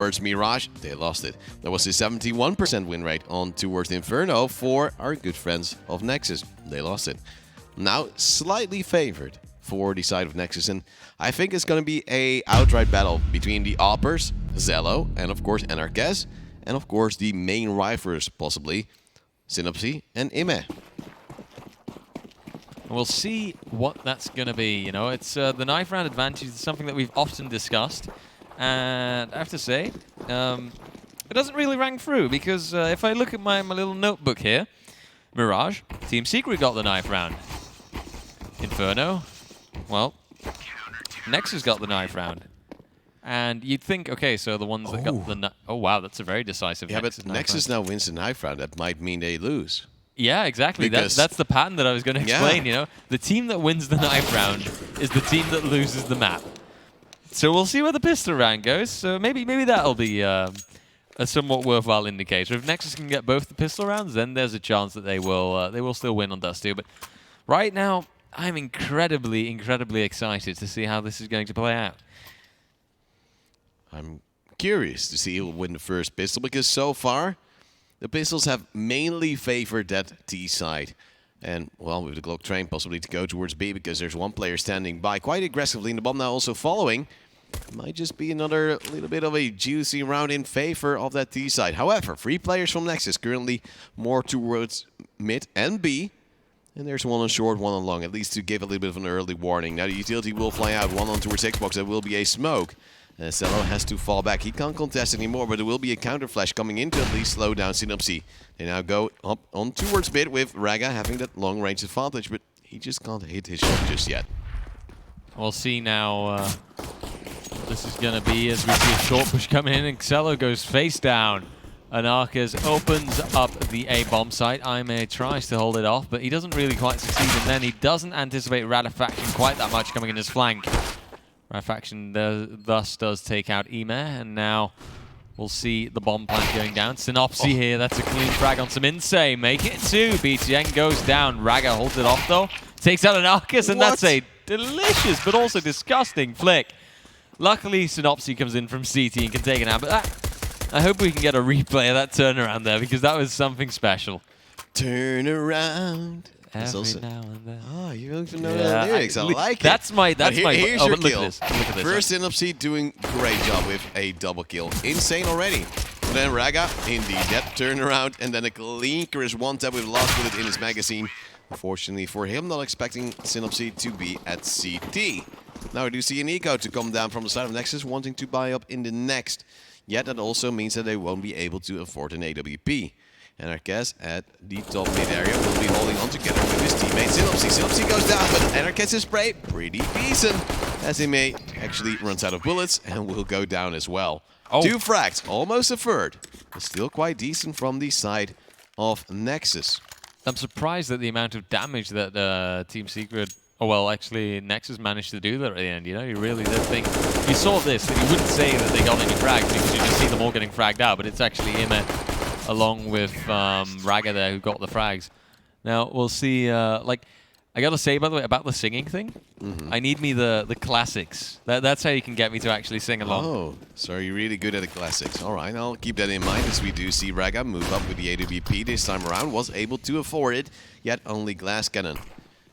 towards Mirage. They lost it. There was a 71% win rate on towards Inferno for our good friends of Nexus. They lost it. Now slightly favored for the side of Nexus, and I think it's going to be a outright battle between the Oppers, Zello, and of course NRKS, and of course the main rivals, possibly Synopsy and Ime. We'll see what that's going to be. You know, it's the knife round advantage is something that we've often discussed, and I have to say, it doesn't really rang through because if I look at my little notebook here, Mirage, Team Secret got the knife round. Inferno, well, Nexus got the knife round. And you'd think, okay, so the ones that got the oh wow, that's a very decisive. Yeah, Nexus but Nexus now wins the knife round. That might mean they lose. Yeah, exactly. That's the pattern that I was going to explain. You know, the team that wins the knife round is the team that loses the map. So we'll see where the pistol round goes. So maybe that'll be a somewhat worthwhile indicator. If Nexus can get both the pistol rounds, then there's a chance that they will still win on Dust 2. But right now, I'm incredibly excited to see how this is going to play out. I'm curious to see who will win the first pistol, because so far the pistols have mainly favored that T side. And, well, with the Glock train possibly to go towards B, because there's one player standing by quite aggressively, and the bomb now also following. Might just be another little bit of a juicy round in favor of that T side. However, 3 players from Nexus currently more towards mid and B. And there's one on short, one on long, at least to give a little bit of an early warning. Now the utility will fly out, one on towards Xbox, there will be a smoke. Zello has to fall back. He can't contest anymore, but there will be a counter flash coming in to at least slow down Synopsy. They now go up on towards mid with Raga having that long range advantage, but he just can't hit his shot just yet. We'll see now what this is going to be as we see a short push coming in, and Zello goes face down. Anarchus opens up the A bomb site. Ime tries to hold it off, but he doesn't really quite succeed, and then he doesn't anticipate Ratifaction quite that much coming in his flank. Ratifaction thus does take out Ime, and now we'll see the bomb plant going down. Synopsy here, that's a clean frag on some Insane. Make it 2. BTN goes down. Raga holds it off though. Takes out Anarchus, and that's a delicious but also disgusting flick. Luckily, Synopsy comes in from CT and can take it out, but I hope we can get a replay of that turnaround there, because that was something special. Turn around. Every now and then. Oh, you don't even know the lyrics. I like it. That's my. Here's oh, your but look kill. at this. Look at this. First Synopsy doing great job with a double kill. Insane already. Then Raga, indeed, that turnaround, and then a clean Chris one tap with last bullet in his magazine. Unfortunately for him, not expecting Synopsy to be at CT. Now we do see an eco to come down from the side of Nexus, wanting to buy up in the next. Yet that also means that they won't be able to afford an AWP. And NRKS at the top mid area will be holding on together with his teammate Synopsy. Synopsy goes down, but NRKS' spray pretty decent, as he may actually runs out of bullets and will go down as well. 2 frags, almost a third, but still quite decent from the side of Nexus. I'm surprised at the amount of damage that Team Secret, oh well, actually Nexus managed to do there at the end. You know, you really did think, you saw this, and you wouldn't say that they got any frags because you just see them all getting fragged out, but it's actually Ime along with Raga there who got the frags. Now we'll see. Like, I gotta say, by the way, about the singing thing, I need me the classics. That's how you can get me to actually sing along. Oh, so you're really good at the classics. All right, I'll keep that in mind as we do see Raga move up with the AWP this time around. Was able to afford it, yet only glass cannon.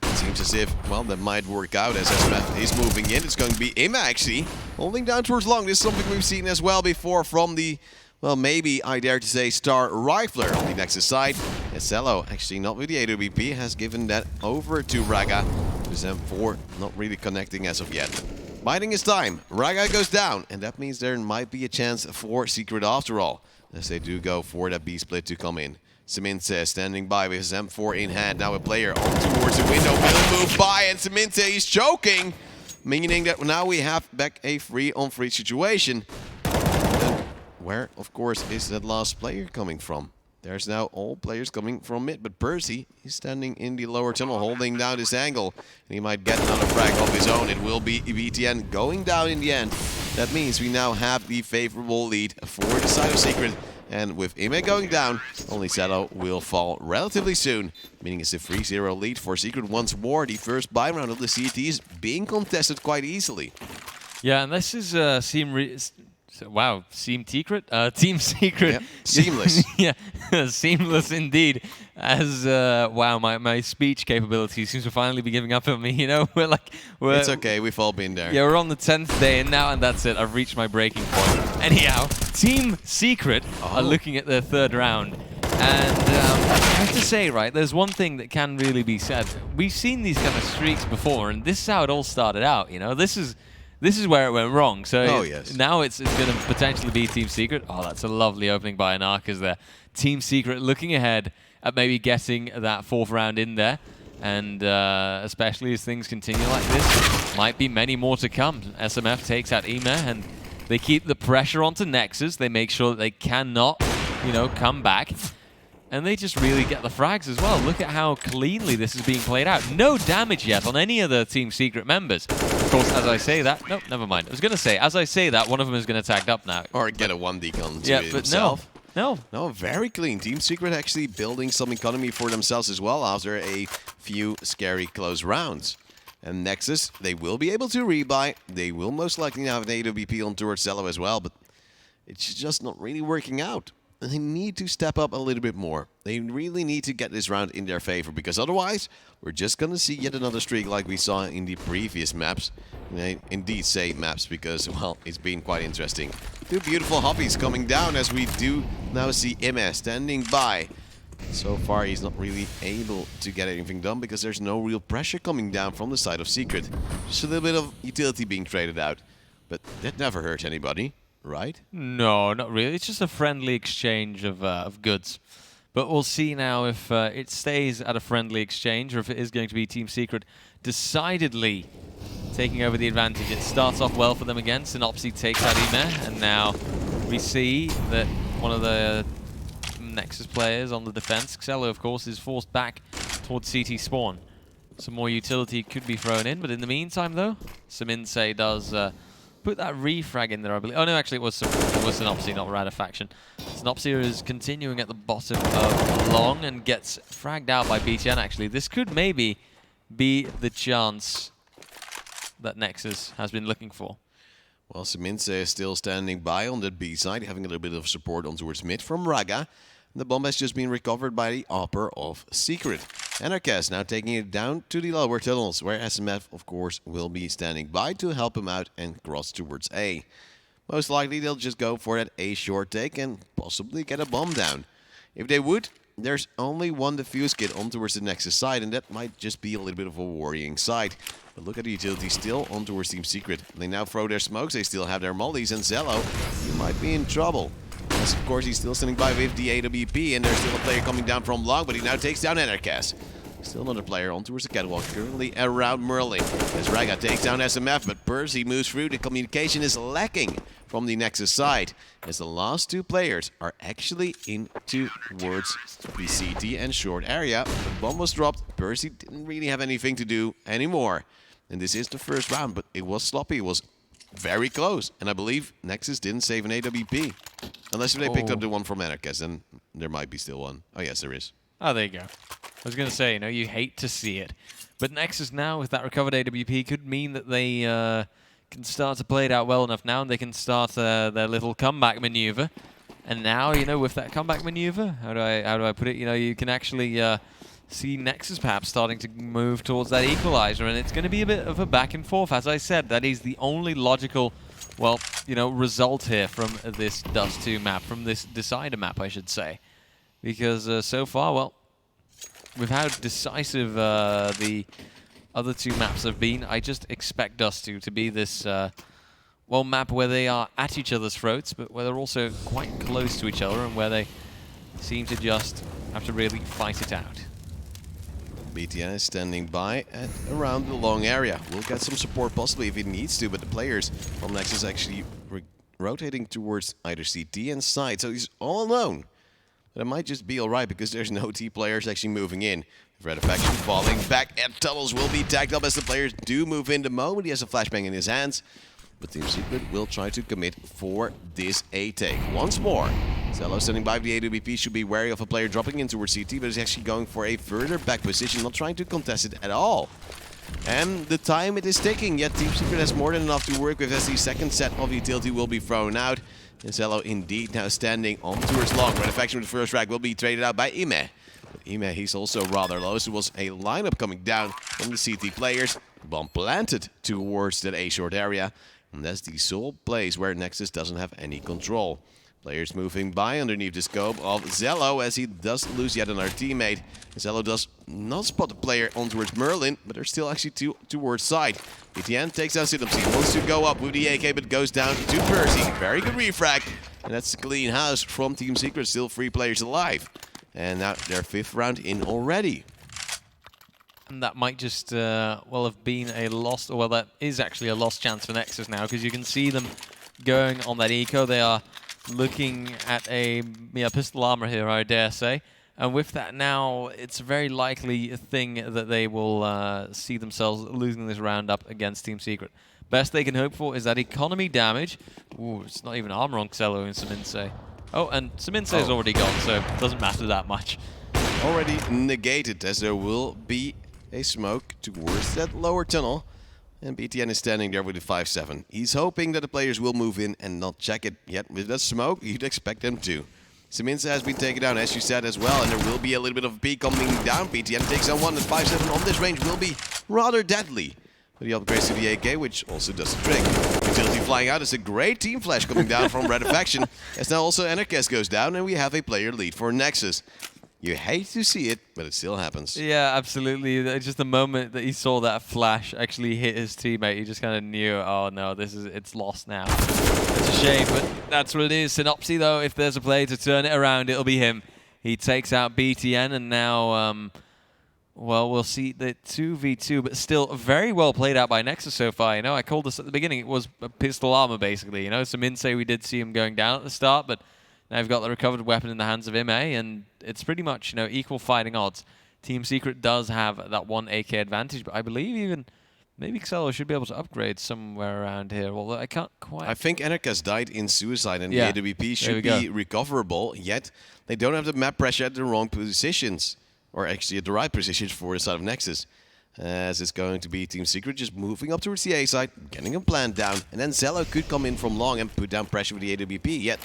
It seems as if, well, that might work out as SMF is moving in. It's going to be Ime actually holding down towards long. This is something we've seen as well before from the, well, maybe I dare to say star rifler on the Nexus side. Zello, actually not with the AWP, has given that over to Raga. With M4 not really connecting as of yet. Biding his time. Raga goes down, and that means there might be a chance for Secret after all, as they do go for that B split to come in. Simintse standing by with his M4 in hand. Now a player on towards the window will move by, and Simintse is choking, meaning that now we have back a 3-on-3 situation. And where, of course, is that last player coming from? There's now all players coming from mid, but Percy is standing in the lower tunnel holding down this angle, and he might get another frag of his own. It will be BTN going down in the end. That means we now have the favorable lead for the side of Secret. And with Ime going down, only Zello will fall relatively soon, meaning it's a 3-0 lead for Secret once more. The first buy round of the CT is being contested quite easily. Yeah, and this is So, wow, Team Secret? Team Secret. Yep. Seamless. Yeah, seamless indeed. As, wow, my speech capability seems to finally be giving up on me, you know? It's okay, we've all been there. Yeah, we're on the 10th day and now, and that's it. I've reached my breaking point. Anyhow, Team Secret are looking at their third round. And I have to say, right, there's one thing that can really be said. We've seen these kind of streaks before, and this is how it all started out, you know? This is where it went wrong. So now it's going to potentially be Team Secret. Oh, that's a lovely opening by Anarchas there. Team Secret looking ahead at maybe getting that 4th round in there. And especially as things continue like this, might be many more to come. SMF takes out Ema, and they keep the pressure onto NEXUS. They make sure that they cannot, you know, come back. And they just really get the frags as well. Look at how cleanly this is being played out. No damage yet on any of the Team Secret members. Of course, as I say that... Nope, never mind. I was going to say, as I say that, one of them is going to tag up now. Or get a 1 decon to himself. No, very clean. Team Secret actually building some economy for themselves as well after a few scary close rounds. And NEXUS, they will be able to rebuy. They will most likely have an AWP on towards Cello as well, but it's just not really working out. They need to step up a little bit more. They really need to get this round in their favor, because otherwise we're just going to see yet another streak like we saw in the previous maps. And I indeed say maps because, well, it's been quite interesting. 2 beautiful hobbies coming down as we do now see Ime standing by. So far he's not really able to get anything done because there's no real pressure coming down from the side of Secret. Just a little bit of utility being traded out. But that never hurt anybody. Right? No, not really. It's just a friendly exchange of goods. But we'll see now if it stays at a friendly exchange or if it is going to be Team Secret decidedly taking over the advantage. It starts off well for them again. Synopsy takes out Ime, and now we see that one of the NEXUS players on the defense, Xello, of course, is forced back towards CT spawn. Some more utility could be thrown in, but in the meantime, though, Saminsei does... put that refrag in there, I believe. Oh, no, actually, it was Synopsy, not Radafaction. Synopsy is continuing at the bottom of long and gets fragged out by BTN, actually. This could maybe be the chance that NEXUS has been looking for. Well, Seminse is still standing by on the B side, having a little bit of support on towards mid from Raga. The bomb has just been recovered by the upper of Secret. Anarchas now taking it down to the lower tunnels, where SMF, of course, will be standing by to help him out and cross towards A. Most likely, they'll just go for that A short take and possibly get a bomb down. If they would, there's only one defuse kit on towards the NEXUS side, and that might just be a little bit of a worrying side. But look at the utility still on towards Team Secret. They now throw their smokes, they still have their mollies, and Zello, he might be in trouble. Yes, of course, he's still standing by with the AWP, and there's still a player coming down from long, but he now takes down Anarchas. Still another player on towards the catwalk, currently around Merlin. As Raga takes down SMF, but Percy moves through. The communication is lacking from the NEXUS side, as the last 2 players are actually in towards the CT and short area. The bomb was dropped. Percy didn't really have anything to do anymore. And this is the first round, but it was sloppy. It was very close. And I believe NEXUS didn't save an AWP. Unless if they picked up the one from Anarchas, then there might be still one. Oh, yes, there is. Oh, there you go. I was going to say, you know, you hate to see it. But NEXUS now, with that recovered AWP, could mean that they can start to play it out well enough now, and they can start their little comeback maneuver. And now, you know, with that comeback maneuver, how do I put it? You know, you can actually see NEXUS perhaps starting to move towards that equalizer, and it's going to be a bit of a back and forth. As I said, that is the only logical, well, you know, result here from this Dust 2 map, from this Decider map, I should say. Because so far, well, with how decisive the other 2 maps have been, I just expect Dust 2 to be this, well, map where they are at each other's throats, but where they're also quite close to each other and where they seem to just have to really fight it out. BTN is standing by at around the long area. We'll get some support possibly if it needs to, but the players from NEXUS actually rotating towards either CT and side, so he's all alone. But it might just be alright because there's no T players actually moving in. Radafaction falling back, and tunnels will be tagged up as the players do move in the moment. He has a flashbang in his hands. But Team Secret will try to commit for this A take. Once more, Zello standing by the AWP, should be wary of a player dropping in towards CT, but is actually going for a further back position, not trying to contest it at all. And the time it is ticking, yet Team Secret has more than enough to work with as the second set of utility will be thrown out. Zello indeed now standing on towards long. Redafaction with the first frag will be traded out by Ime. But Ime, he's also rather low, so it was a lineup coming down from the CT players. Bomb planted towards that A short area. And that's the sole place where Nexus doesn't have any control. Players moving by underneath the scope of Zello as he does lose yet another teammate. Zello does not spot the player on towards Merlin, but they're still actually towards side. BTN takes down Sidamsi, wants to go up with the AK, but goes down to Percy. Very good refrag. And that's a clean house from Team Secret, still 3 players alive. And now their 5th round in already. And that might just, well, have been a lost, well, that is actually a lost chance for Nexus now, because you can see them going on that eco. They are looking at a pistol armor here, I dare say. And with that now, it's a very likely thing that they will see themselves losing this round up against Team Secret. Best they can hope for is that economy damage. Ooh, it's not even armor on Xello and Seminse. Oh, and Seminse is already gone, so it doesn't matter that much. Already negated, as there will be a smoke towards that lower tunnel. And BTN is standing there with a 5-7. He's hoping that the players will move in and not check it. Yet with that smoke, you'd expect them to. Seminsa has been taken down, as you said, as well. And there will be a little bit of a peak coming down. BTN takes on 1 and 5-7 on this range will be rather deadly. But he upgrades to the AK, which also does the trick. Utility flying out is a great team flash coming down from Redafaction. As now also NEXUS goes down and we have a player lead for Nexus. You hate to see it, but it still happens. Yeah, absolutely. Just the moment that he saw that flash actually hit his teammate, he just kind of knew, oh no, it's lost now. It's a shame, but that's what it is. Synopsy, though, if there's a play to turn it around, it'll be him. He takes out BTN, and now, well, we'll see the 2v2, but still very well played out by Nexus so far. You know, I called this at the beginning. It was a pistol armor, basically. You know, Seminse, we did see him going down at the start, but now we've got the recovered weapon in the hands of Ime, and it's pretty much, you know, equal fighting odds. Team Secret does have that 1 AK advantage, but I believe even maybe Xello should be able to upgrade somewhere around here, although I can't quite... I think NEXUS died in suicide, and yeah, the AWP should be recoverable, yet they don't have the map pressure at the wrong positions, or actually at the right positions for the side of Nexus. As it's going to be Team Secret just moving up towards the A side, getting a plant down, and then Zello could come in from long and put down pressure with the AWP, yet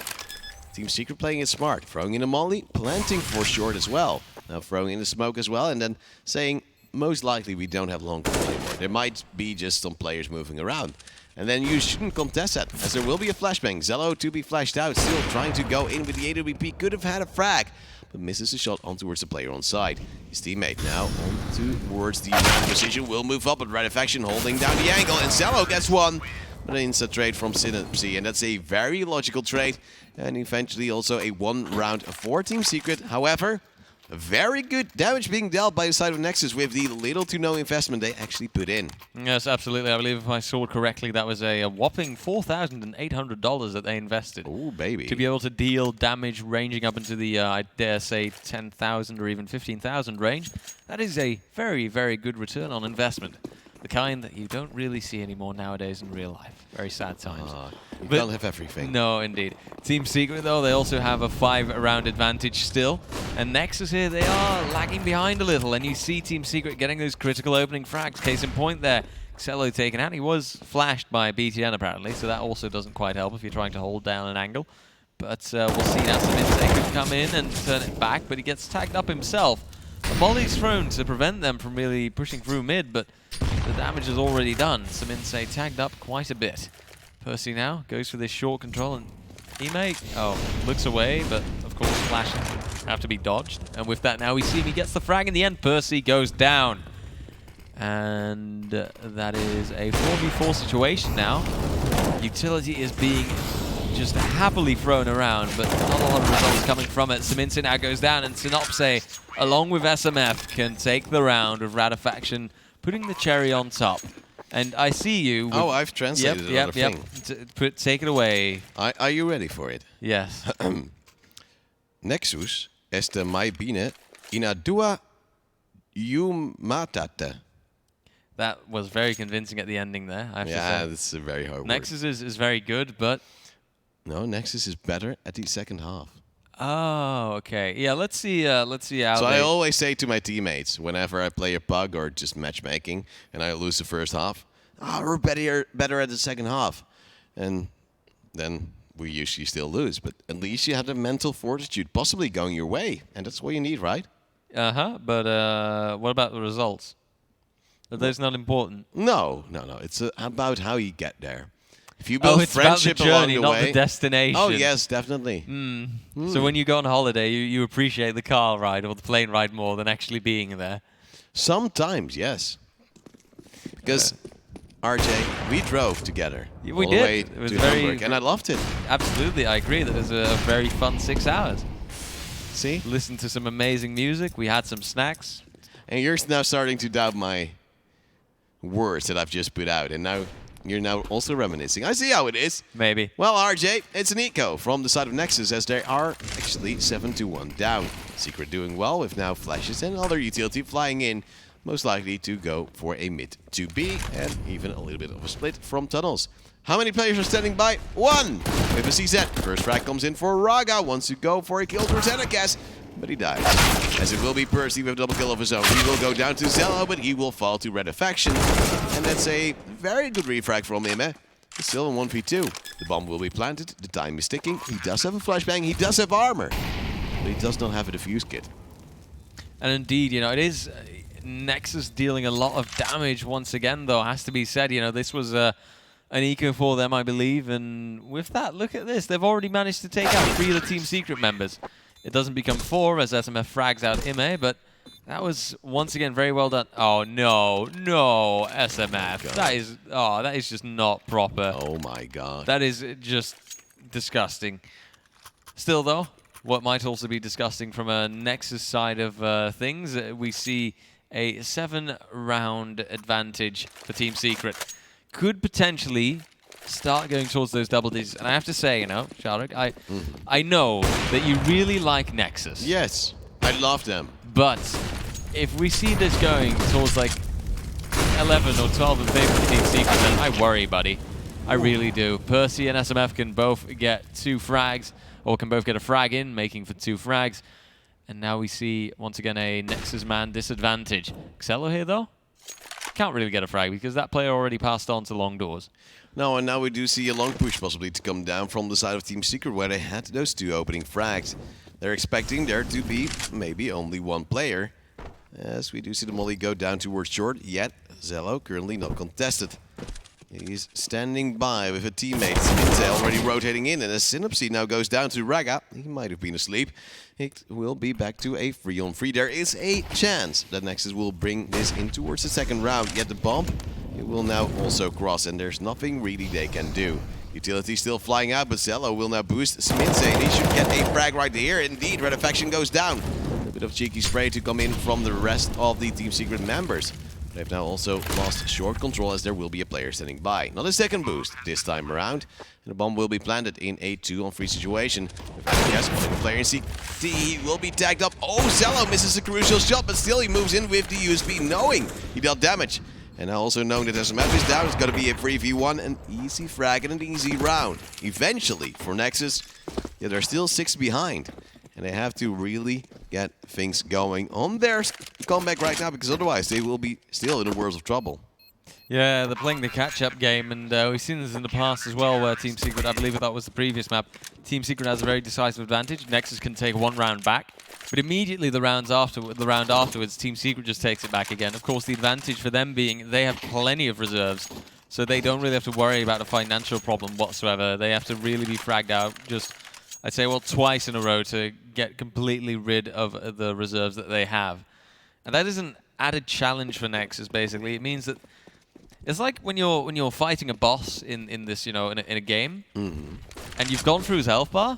Team Secret playing it smart, throwing in a molly, planting for short as well. Now throwing in the smoke as well, and then saying, most likely we don't have long control anymore. There might be just some players moving around. And then you shouldn't contest that, as there will be a flashbang. Zello to be flashed out, still trying to go in with the AWP. Could have had a frag, but misses a shot on towards the player on side. His teammate now on towards the position, will move up, but Redafaction holding down the angle, and Zello gets one. But an instant trade from Synapsy, and that's a very logical trade. And eventually also a 1 round for Team Secret. However, very good damage being dealt by the side of Nexus with the little to no investment they actually put in. Yes, absolutely. I believe if I saw correctly, that was a whopping $4,800 that they invested. Oh, baby. To be able to deal damage ranging up into the, I dare say, 10,000 or even 15,000 range. That is a very, very good return on investment. The kind that you don't really see anymore nowadays in real life. Very sad times. You can't have everything. No, indeed. Team Secret, though, they also have a 5-round advantage still. And Nexus here, they are lagging behind a little. And you see Team Secret getting those critical opening frags. Case in point there, Xello taken out. He was flashed by BTN, apparently, so that also doesn't quite help if you're trying to hold down an angle. But we'll see now. Seminse could come in and turn it back, but he gets tagged up himself. A volley's thrown to prevent them from really pushing through mid, but the damage is already done. Seminse tagged up quite a bit. Percy now goes for this short control, and Ime, looks away, but of course flashes have to be dodged. And with that now we see he gets the frag in the end. Percy goes down. And that is a 4v4 situation now. Utility is being just happily thrown around, but not a lot of results coming from it. Seminse now goes down, and Synopse, along with SMF, can take the round with Redafaction, putting the cherry on top. And I see you. Oh, I've translated another thing. Take it away. Are you ready for it? Yes. Nexus este mai bine in a dua jumătate. That was very convincing at the ending there, I have to say. Yeah, that's a very hard Nexus is very good, but... No, Nexus is better at the second half. Oh, okay. Yeah, let's see how So they... I always say to my teammates, whenever I play a pug or just matchmaking, and I lose the first half, we're better at the second half. And then we usually still lose. But at least you have the mental fortitude possibly going your way. And that's what you need, right? But what about the results? Are those not important? No. It's about how you get there. If you build it's about the friendship journey, along the not way, the destination. Oh, yes, definitely. So when you go on holiday, you appreciate the car ride or the plane ride more than actually being there. Sometimes, yes. Because, RJ, we drove together. We all did. the way It was to very- Hamburg, and I loved it. Absolutely, I agree. That was a very fun 6 hours. See? Listened to some amazing music. We had some snacks. And you're now starting to doubt my words that I've just put out, and now you're now also reminiscing. I see how it is. Maybe. Well, RJ, it's an eco from the side of Nexus, as they are actually 7-1 down. Secret doing well with now flashes and other utility flying in, most likely to go for a mid 2B and even a little bit of a split from tunnels. How many players are standing by? 1 with a CZ. First frag comes in for Raga, wants to go for a kill towards Anakas, but he dies. As it will be Percy with a double kill of his own. He will go down to Zello, but he will fall to Redafaction. And that's a very good refrag from him, eh? It's still in 1v2. The bomb will be planted, the time is ticking. He does have a flashbang, he does have armor, but he does not have a defuse kit. And indeed, you know, it is Nexus dealing a lot of damage once again, though, has to be said. You know, this was an eco for them, I believe. And with that, look at this. They've already managed to take out 3 of the Team Secret members. It doesn't become 4 as SMF frags out Ime, but that was once again very well done. Oh no, SMF. That is just not proper. Oh my god. That is just disgusting. Still though, what might also be disgusting from a Nexus side of things, we see a 7-round advantage for Team Secret. Could potentially start going towards those double digits. And I have to say, you know, Sharuk, I know that you really like Nexus. Yes, I love them. But if we see this going towards like 11 or 12 in favor of Team Secret, then I worry, buddy. I really do. Percy and SMF can both get 2 frags, or can both get a frag in, making for 2 frags. And now we see, once again, a Nexus man disadvantage. Xello here, though? Can't really get a frag because that player already passed on to long doors. No, and now we do see a long push possibly to come down from the side of Team Secret, where they had those 2 opening frags. They're expecting there to be maybe only 1 player, as we do see the molly go down towards short, yet Zello currently not contested. He's standing by with a teammate. Spintail already rotating in, and as Synapse now goes down to Raga, he might have been asleep. It will be back to a 3-on-3. There is a chance that Nexus will bring this in towards the second round, yet the bomb, it will now also cross, and there's nothing really they can do. Utility still flying out, but Zello will now boost Smith, and he should get a frag right here. Indeed, Redafaction goes down. A bit of cheeky spray to come in from the rest of the Team Secret members. They've now also lost short control, as there will be a player standing by. Not a second boost this time around. And the bomb will be planted in a 2-on-3 situation. Yes, one player in CT, he will be tagged up. Oh, Zello misses a crucial shot, but still he moves in with the USP, knowing he dealt damage. And now also knowing that SMF is down, it's going to be a 3v1, an easy frag and an easy round. Eventually, for Nexus, yeah, they're still 6 behind. And they have to really get things going on their comeback right now, because otherwise they will be still in the world of trouble. Yeah, they're playing the catch-up game, and we've seen this in the past as well, where Team Secret, I believe that was the previous map, Team Secret has a very decisive advantage. Nexus can take 1 round back, but immediately the round afterwards, Team Secret just takes it back again. Of course, the advantage for them being they have plenty of reserves, so they don't really have to worry about a financial problem whatsoever. They have to really be fragged out just, I'd say, well, twice in a row to get completely rid of the reserves that they have. And that is an added challenge for Nexus, basically. It means that it's like when you're fighting a boss in this, you know, in a game, and you've gone through his health bar,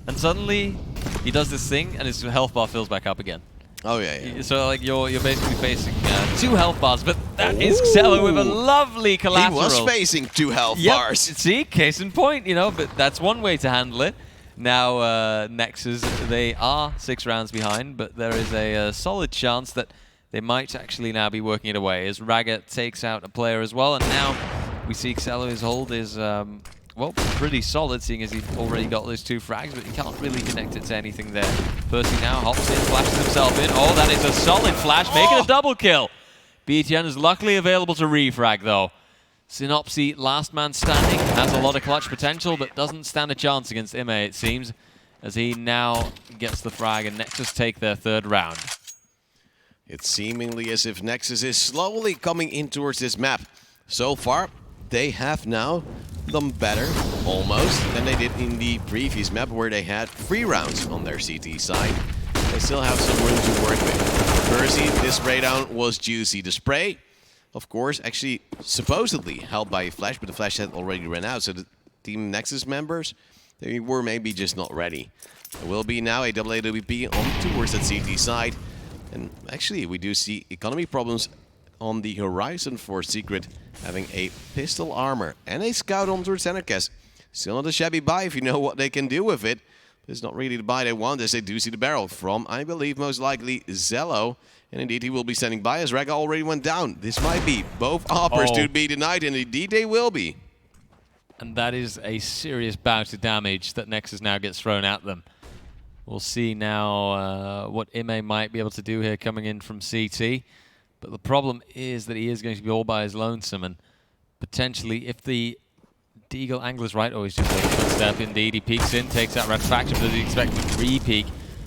and suddenly he does this thing, and his health bar fills back up again. Oh, yeah. So, like, you're basically facing 2 health bars, but that is Xello with a lovely collateral. He was facing 2 health bars. See, case in point, you know, but that's one way to handle it. Now, Nexus, they are 6 rounds behind, but there is a solid chance that they might actually now be working it away, as Raga takes out a player as well, and now we see Xello's hold is, well, well, pretty solid, seeing as he's already got those 2 frags, but he can't really connect it to anything there. Percy now hops in, flashes himself in. Oh, that is a solid flash, making a double kill. BTN is luckily available to refrag, though. Synopsy, last man standing, has a lot of clutch potential, but doesn't stand a chance against Ime, it seems, as he now gets the frag and Nexus take their 3rd round. It's seemingly as if Nexus is slowly coming in towards this map. So far, they have now done better, almost, than they did in the previous map where they had 3 rounds on their CT side. They still have some room to work with. Percy, this spray down was juicy. The spray, of course, actually supposedly helped by a flash, but the flash had already run out, so the Team Nexus members, they were maybe just not ready. There will be now a double AWP on towards that CT side. And actually, we do see economy problems on the horizon for Secret, having a pistol armor and a scout on towards NEXUS. Still not a shabby buy if you know what they can do with it. But it's not really the buy they want, as they do see the barrel from, I believe, most likely Zello. And indeed, he will be standing by as Raga already went down. This might be both offers to be denied, and indeed they will be. And that is a serious bout of damage that Nexus now gets thrown at them. We'll see now what Ime might be able to do here coming in from CT. But the problem is that he is going to be all by his lonesome, and potentially if the Deagle angle is right, oh, he's just taking a footstep. Indeed, he peeks in, takes out Retrofaction, but does he expect to re-peek?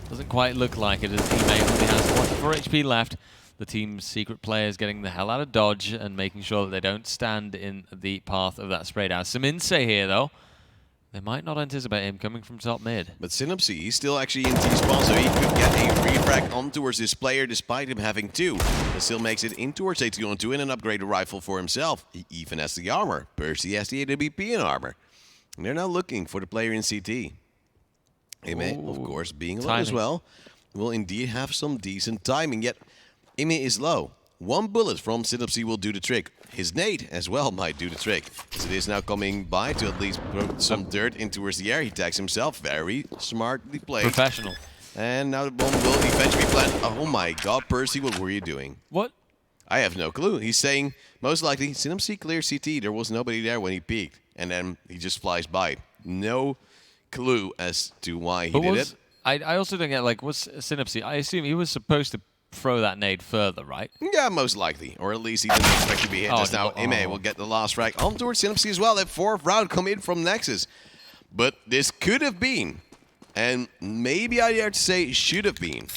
Doesn't quite look like it, as Ime only has 24 HP left. The Team's Secret players getting the hell out of dodge and making sure that they don't stand in the path of that spray down. Siminse here, though. They might not anticipate him coming from top mid. But Synopsy, he's still actually in T-spawn, so he could get a refrag on towards this player despite him having 2. But still makes it in towards a 2-on-2 and an upgraded rifle for himself. He even has the armor. Percy has the AWP in armor. And they're now looking for the player in CT. Ime, of course, being low as well, will indeed have some decent timing. Yet, Ime is low. 1 bullet from Synopsy will do the trick. His nade as well might do the trick. As it is now coming by to at least put some dirt in towards the air. He tags himself. Very smartly played. Professional. And now the bomb will eventually plant. Oh my god, Percy, what were you doing? What? I have no clue. He's saying, most likely, Synopsy clear CT. There was nobody there when he peeked. And then he just flies by. No clue as to why he did it. I also don't get, like, what's Synopsy? I assume he was supposed to throw that nade further, right? Yeah, most likely. Or at least he didn't expect to be hit. As now Ime will get the last frag on towards Synopsy as well. That 4th round come in from Nexus. But this could have been, and maybe I dare to say should have been,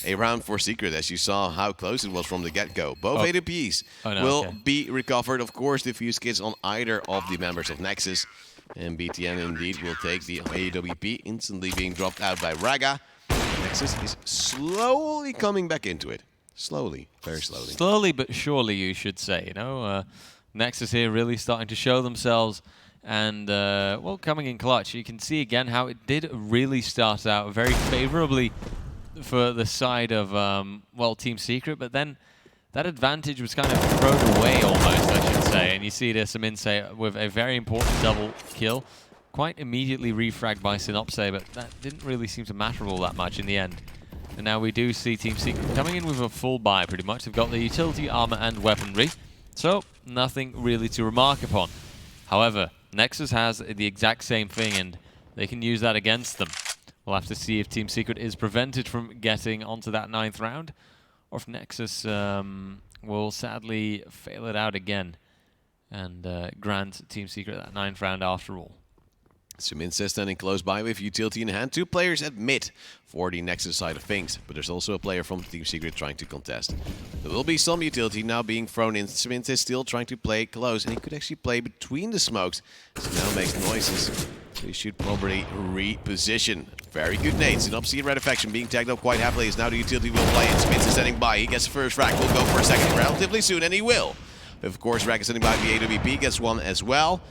a round for Secret, as you saw how close it was from the get-go. Both AWPs will be recovered. Of course, the fuse kits on either of the members of Nexus. And BTN indeed will take the AWP, instantly being dropped out by Raga. Nexus is slowly coming back into it. Slowly, very slowly. Slowly but surely, you should say. You know, Nexus here really starting to show themselves, and well, coming in clutch. You can see again how it did really start out very favorably for the side of well, Team Secret, but then that advantage was kind of thrown away almost, I should say. And you see there's some insight with a very important double kill. Quite immediately refragged by Synopse, but that didn't really seem to matter all that much in the end. And now we do see Team Secret coming in with a full buy, pretty much. They've got the utility, armor, and weaponry. So, nothing really to remark upon. However, Nexus has the exact same thing, and they can use that against them. We'll have to see if Team Secret is prevented from getting onto that 9th round, or if Nexus will sadly fail it out again and grant Team Secret that 9th round after all. Siminse standing close by with utility in hand. 2 players at mid for the Nexus side of things, but there's also a player from Team Secret trying to contest. There will be some utility now being thrown in. Siminse still trying to play close, and he could actually play between the smokes, so now makes noises. So he should probably reposition. Very good nades. Synopsy and Retrofaction being tagged up quite happily as now the utility will play, and Siminse standing by. He gets the first frag. Will go for a second relatively soon, and he will. Of course, Raga standing by. The AWP gets one as well.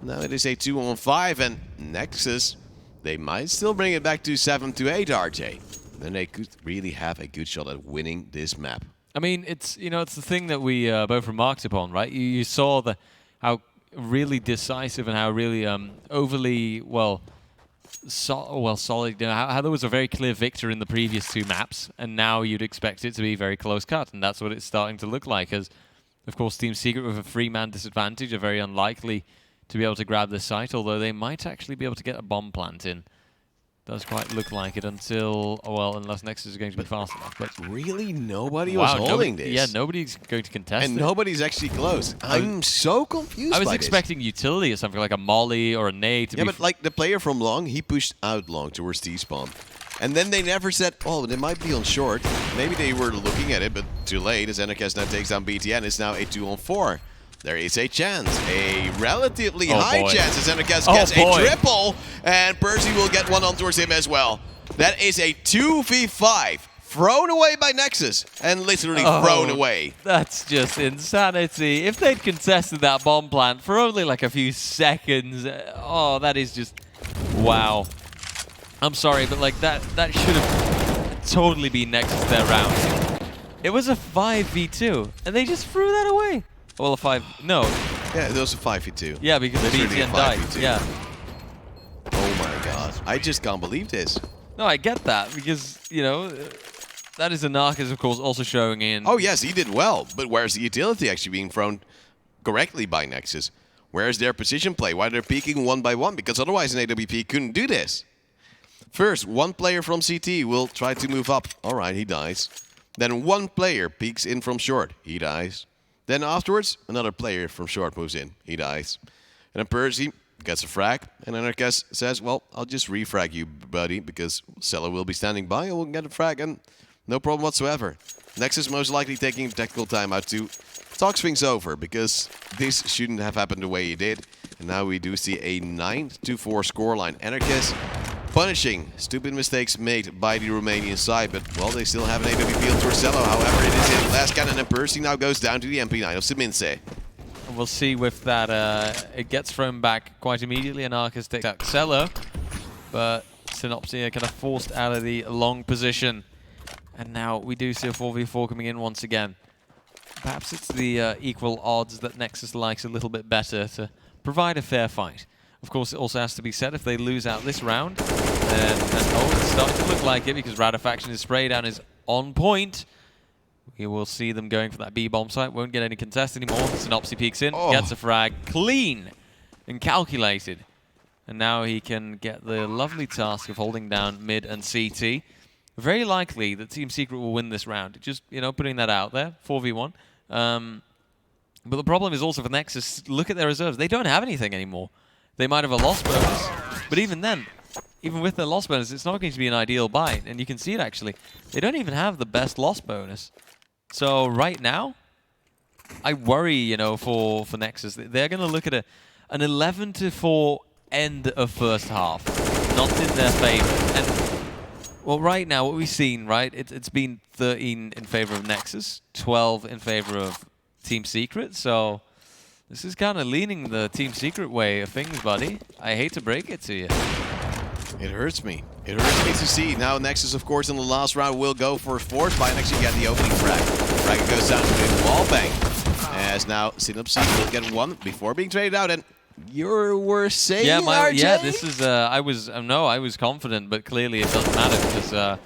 Now it is a 2-on-5, and Nexus, they might still bring it back to 7-8, RJ. Then they could really have a good shot at winning this map. I mean, it's, you know, it's the thing that we both remarked upon, right? You saw how really decisive and how really overly solid. You know, how there was a very clear victor in the previous 2 maps, and now you'd expect it to be very close cut, and that's what it's starting to look like. As, of course, Team Secret with a 3-man disadvantage are very unlikely to be able to grab this site, although they might actually be able to get a bomb plant in. Does quite look like it until, well, unless Nexus is going to be fast enough. But really, nobody was holding this. Yeah, nobody's going to contest and it. nobody's actually close. I'm so confused. I was by expecting utility or something like a molly or a nade. Yeah, but like the player from long, he pushed out long towards T-spawn. And then they never said, oh, they might be on short. Maybe they were looking at it, but too late, as NEXUS now takes down BTN. It's now a 2-on-4. There is a chance, a relatively high chance, as NEXUS gets a triple, and Percy will get one on towards him as well. That is a 2v5, thrown away by NEXUS, and literally thrown away. That's just insanity. If they'd contested that bomb plant for only like a few seconds, oh, that is just, wow. I'm sorry, but like that should have totally been NEXUS their round. It was a 5v2, and they just threw that away. Well, a 5, no. Yeah, it was a 5v2. Yeah, because BTN died. Yeah. Oh my god. I just can't believe this. No, I get that, because, you know, that is Anarchus, of course, also showing in. Oh yes, he did well, but where's the utility actually being thrown correctly by NEXUS? Where's their position play? Why they're peeking one by one? Because otherwise an AWP couldn't do this. First, one player from CT will try to move up. Alright, he dies. Then one player peeks in from short. He dies. Then afterwards, another player from short moves in. He dies. And then Percy gets a frag. And then NEXUS says, well, I'll just refrag you, buddy, because Cello will be standing by and we'll get a frag. And no problem whatsoever. NEXUS most likely taking a tactical timeout to talk things over, because this shouldn't have happened the way it did. And now we do see a 9-4 scoreline. NEXUS punishing stupid mistakes made by the Romanian side, but, well, they still have an AWP on Torcello. However, it is in last cannon, and Percy now goes down to the MP9 of Seminse. We'll see with that. It gets thrown back quite immediately, and Arcus takes out Cello, but Synopsia kind of forced out of the long position. And now we do see a 4v4 coming in once again. Perhaps it's the equal odds that NEXUS likes a little bit better to provide a fair fight. Of course, it also has to be said, if they lose out this round, then, oh, it's starting to look like it, because Radofaction' spray down is on point. We will see them going for that B-bomb site. Won't get any contest anymore. Synopsy peeks in, gets a frag, clean and calculated. And now he can get the lovely task of holding down mid and CT. Very likely that Team Secret will win this round. Just, you know, putting that out there, 4v1. But the problem is also for NEXUS, look at their reserves. They don't have anything anymore. They might have a loss bonus, but even then, even with their loss bonus, it's not going to be an ideal buy. And you can see it actually. They don't even have the best loss bonus. So right now, I worry, you know, for NEXUS. They're going to look at an 11-4 end of first half, not in their favor. And well, right now, what we've seen, right, it's been 13 in favor of NEXUS, 12 in favor of Team Secret. So this is kind of leaning the Team Secret way of things, buddy. I hate to break it to you. It hurts me. It hurts me to see. Now NEXUS, of course, in the last round will go for force by and actually get the opening frag. Frag goes down to the wall bang. As now Synopsy will get one before being traded out. And you were saying, RJ? Yeah, this is. I was confident, but clearly it doesn't matter because.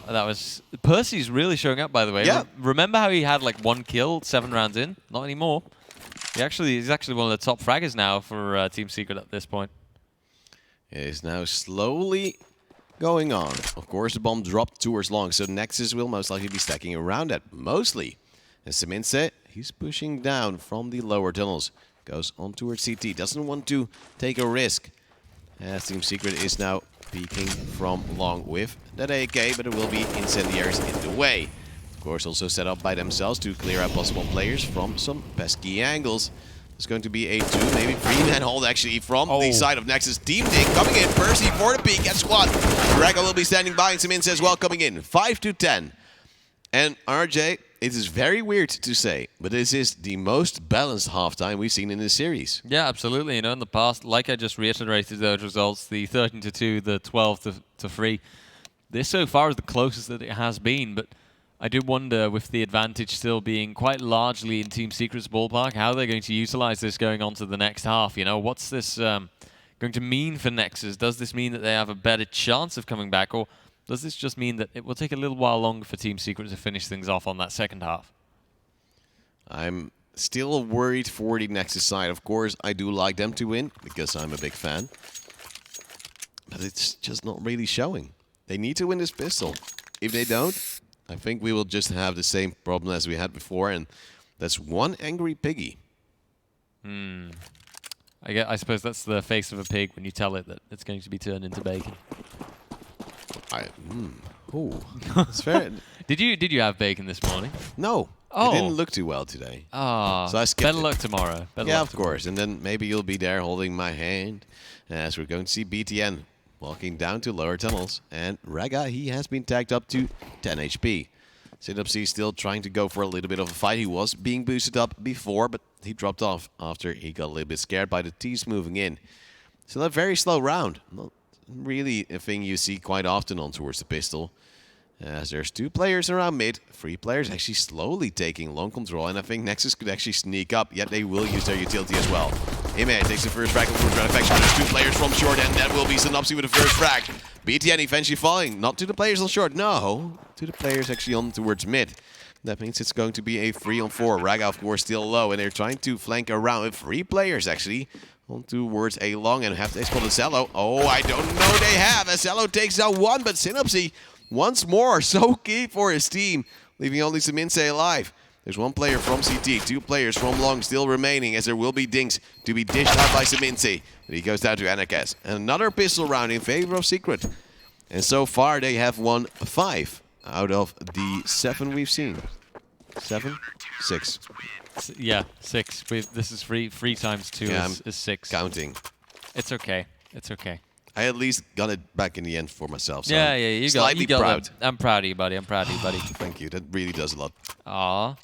That was Percy's really showing up, by the way. Yeah. Remember how he had like 1 kill 7 rounds in? Not anymore. He's actually one of the top fraggers now for Team Secret at this point. It is now slowly going on. Of course, the bomb dropped towards long, so NEXUS will most likely be stacking around that, mostly. And Seminse, he's pushing down from the lower tunnels. Goes on towards CT, doesn't want to take a risk. As Team Secret is now peeking from long with that AK, but it will be incendiaries in the way. Of course, also set up by themselves to clear out possible players from some pesky angles. There's going to be a 2, maybe 3-man hold actually from the side of NEXUS. Team Ding coming in. Percy for the peek. Gets one. Drago will be standing by and Seminse as well coming in. 5-10. And RJ, it is very weird to say, but this is the most balanced halftime we've seen in this series. Yeah, absolutely. You know, in the past, like I just reiterated those results, the 13-2, the 12-3. This so far is the closest that it has been, but I do wonder, with the advantage still being quite largely in Team Secret's ballpark, how they're going to utilize this going on to the next half. You know, what's this going to mean for NEXUS? Does this mean that they have a better chance of coming back, or does this just mean that it will take a little while longer for Team Secret to finish things off on that second half? I'm Still worried for the Nexus side. Of course, I do like them to win because I'm a big fan. But it's just not really showing. They need to win this pistol. If they don't, I think we will just have the same problem as we had before, and that's one angry piggy. I suppose that's the face of a pig when you tell it that it's going to be turned into bacon. Oh, it's fair. Did you have bacon this morning? No, Oh. it didn't look too well today. Ah, So I skipped better it. luck tomorrow. Better Yeah, luck of course. And then maybe you'll be there holding my hand as we're going to see BTN walking down to lower tunnels. And Raga, he has been tagged up to 10 HP. Synapse still trying to go for a little bit of a fight. He was being boosted up before, but he dropped off after he got a little bit scared by the T's moving in. Still a very slow round. Not really a thing you see quite often on towards the pistol. As there's 2 players around mid, 3 players actually slowly taking long control, and I think Nexus could actually sneak up, yet they will use their utility as well. Ime takes the first frag towards Renovation, there's 2 players from short, and that will be Synopsy with the first frag. BTN eventually falling, not to the players on short, no, to the players actually on towards mid. That means it's going to be a 3-on-4. Raga, of course, still low, and they're trying to flank around with 3 players actually on towards a long, and have they spotted Cello? Oh, I don't know they have, as Cello takes out 1, but Synopsy once more, so key for his team, leaving only Seminse alive. There's 1 player from CT, 2 players from long still remaining, as there will be dinks to be dished out by Seminse. But he goes down to NEXUS. And another pistol round in favor of Secret. And so far they have won 5 out of the 7 we've seen. 7? 6. Yeah, 6. This is 3 times 2 is 6. Counting. It's okay. It's okay. I at least got it back in the end for myself. So Yeah, you slightly got proud. I'm proud of you, buddy. I'm proud of you, buddy. Thank you. That really does a lot. Aw.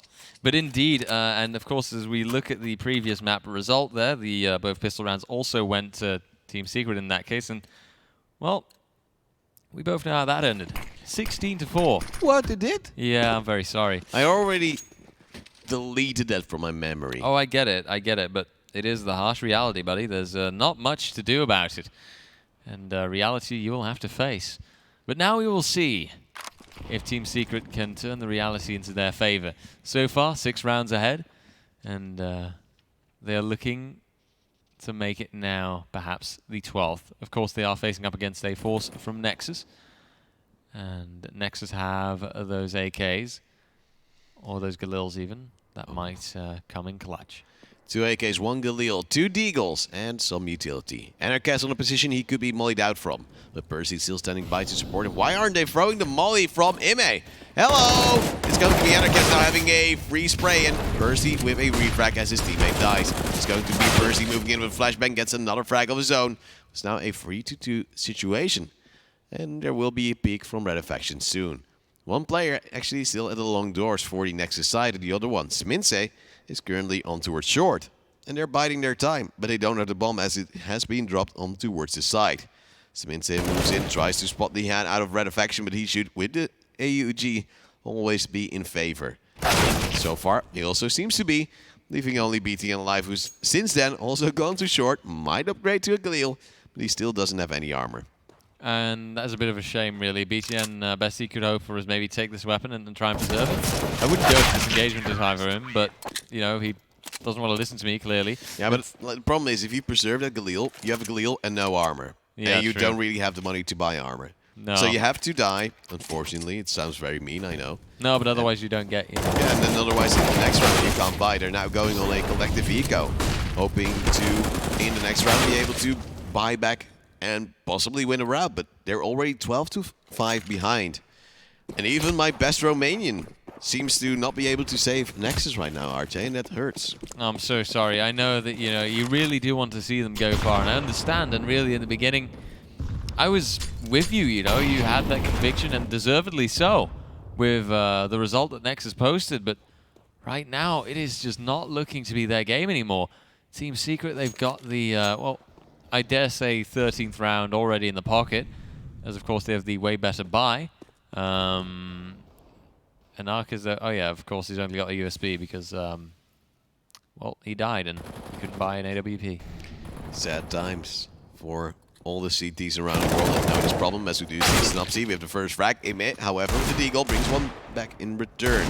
But indeed, and of course, as we look at the previous map result there, the both pistol rounds also went to Team Secret in that case, and well, we both know how that ended. 16-4. What? It did? Yeah, I'm very sorry. I already deleted that from my memory. Oh, I get it, but it is the harsh reality, buddy. There's not much to do about it. And reality you will have to face. But now we will see if Team Secret can turn the reality into their favor. So far, 6 rounds ahead. And they're looking to make it now perhaps the 12th. Of course, they are facing up against a force from NEXUS. And NEXUS have those AKs. Or those Galils even. That might come in clutch. 2 AKs, 1 Galil, 2 Deagles, and some utility. NRCast on a position he could be mollied out from. But Percy still standing by to support him. Why aren't they throwing the molly from Ime? Hello! It's going to be NRCast now having a free spray, and Percy with a refrag as his teammate dies. It's going to be Percy moving in with flashbang, gets another frag of his own. It's now a 3-2 situation. And there will be a peek from Red Faction soon. 1 player actually still at the long doors for the Nexus side, and the other one, Seminse, is currently on towards short. And they're biding their time, but they don't have the bomb as it has been dropped on towards the side. Seminse moves in, tries to spot the hand out of Red Faction, but he should, with the AUG, always be in favor. So far, he also seems to be, leaving only BTN alive, who's since then also gone to short, might upgrade to a Galil, but he still doesn't have any armor. And that's a bit of a shame, really. BTN, best he could hope for is maybe take this weapon and try and preserve it. I wouldn't go for disengagement this time for him, but, you know, he doesn't want to listen to me, clearly. Yeah, but the problem is, if you preserve that Galil, you have a Galil and no armor. Yeah, and you true. don't really have the money to buy armor. No. So you have to die, unfortunately. It sounds very mean, I know. No, but otherwise you don't get, Yeah, and then otherwise in the next round you can't buy. They're now going on a collective eco, hoping to, in the next round, be able to buy back and possibly win a round, but they're already 12-5 behind. And even my best Romanian seems to not be able to save Nexus right now, RJ, and that hurts. I'm so sorry. I know that, you know, you really do want to see them go far, and I understand, and really in the beginning, I was with you, you know, you had that conviction, and deservedly so, with the result that Nexus posted, but right now, it is just not looking to be their game anymore. Team Secret, they've got the, well, I dare say 13th round already in the pocket, as of course they have the way better buy. And Arca's, oh yeah, of course he's only got a USB because, well, he died and he couldn't buy an AWP. Sad times for all the CTs around the world that know this problem, as we do see Snopsy. We have the first frag. Ime, however, with the Deagle brings 1 back in return.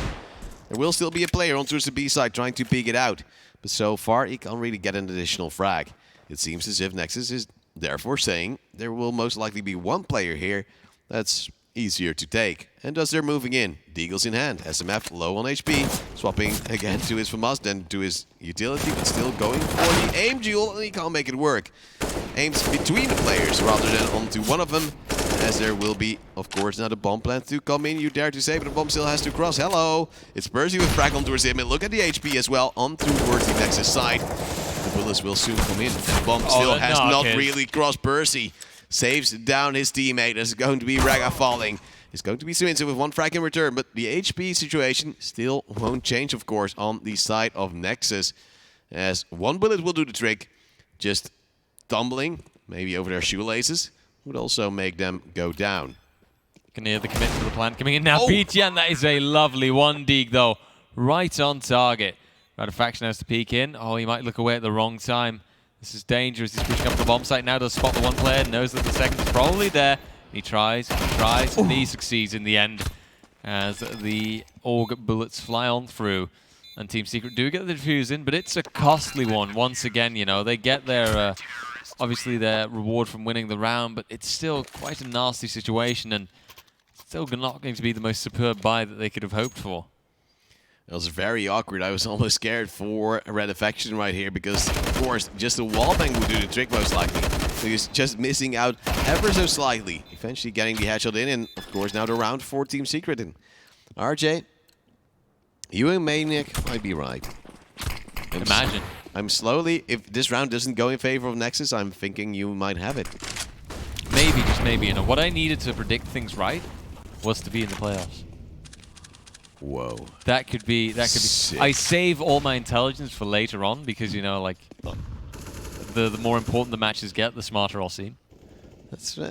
There will still be a player on towards the B side trying to peek it out. But so far, he can't really get an additional frag. It seems as if Nexus is therefore saying there will most likely be one player here that's easier to take. And thus they're moving in. Deagles in hand. SMF low on HP. Swapping again to his FAMAS, then to his utility, but still going for the aim duel, and he can't make it work. Aims between the players rather than onto one of them. As there will be, of course, now the bomb plant to come in. You dare to say, but the bomb still has to cross. Hello! It's Percy with frag on towards him. And look at the HP as well on towards the Nexus side. The bullets will soon come in. The bomb still has not really crossed Percy. Saves down his teammate. There's going to be Raga falling. It's going to be Swinson with one frag in return, but the HP situation still won't change, of course, on the side of Nexus. As one bullet will do the trick. Just tumbling, maybe over their shoelaces, would also make them go down. You can hear the commit to the plant coming in now. Oh. BTN, that is a lovely one, Deeg, though. Right on target. Radifaction has to peek in. Oh, he might look away at the wrong time. This is dangerous. He's pushing up the bomb site now. Does spot the one player. Knows that the second is probably there. He tries, and he succeeds in the end. As the AUG bullets fly on through. And Team Secret do get the defuse in, but it's a costly one. Once again, you know, they get their... obviously their reward from winning the round, but it's still quite a nasty situation and still not going to be the most superb buy that they could have hoped for. It was very awkward. I was almost scared for a Red Affection right here because, of course, just a wallbang would do the trick most likely. So he's just missing out ever so slightly. Eventually getting the headshot in, and of course now the round for Team Secret. And RJ, you and Maniac might be right. Imagine. I'm slowly, if this round doesn't go in favor of Nexus, I'm thinking you might have it. Maybe, just maybe. You know, what I needed to predict things right was to be in the playoffs. Whoa. That could be. Sick. I save all my intelligence for later on because, you know, like, the more important the matches get, the smarter I'll seem. That's ooh,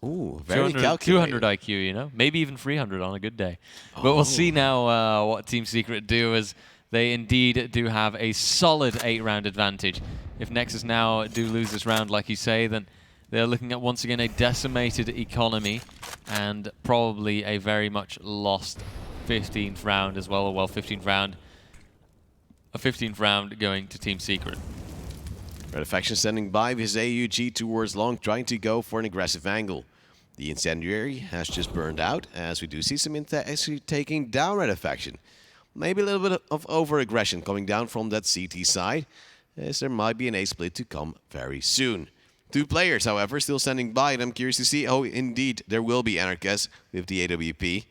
200 very calculated. IQ, you know, maybe even 300 on a good day. But we'll see now what Team Secret do, as they indeed do have a solid 8-round advantage. If Nexus now do lose this round, like you say, then they're looking at once again a decimated economy and probably a very much lost 15th round as well. Well, 15th round. A 15th round going to Team Secret. Red Faction standing by with his AUG towards long, trying to go for an aggressive angle. The Incendiary has just burned out, as we do see some actually taking down Red Faction. Maybe a little bit of over-aggression coming down from that CT side, as there might be an A-split to come very soon. Two players, however, still standing by, and I'm curious to see, oh, indeed, there will be Anarchist with the AWP,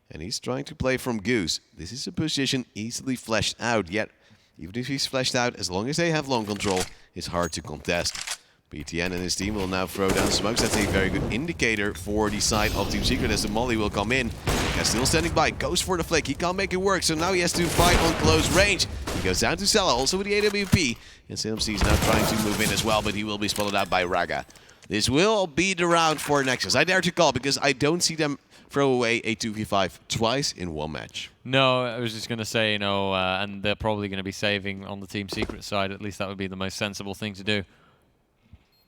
and he's trying to play from Goose. This is a position easily fleshed out, yet even if he's fleshed out, as long as they have long control, it's hard to contest. BTN and his team will now throw down smokes. That's a very good indicator for the side of Team Secret, as the molly will come in. He's still standing by, goes for the flick. He can't make it work, so now he has to fight on close range. He goes down to Sella, also with the AWP. And CMC is now trying to move in as well, but he will be spotted out by Raga. This will be the round for Nexus. I dare to call, because I don't see them throw away a 2v5 twice in one match. No, I was just going to say, you know, and they're probably going to be saving on the Team Secret side. At least that would be the most sensible thing to do.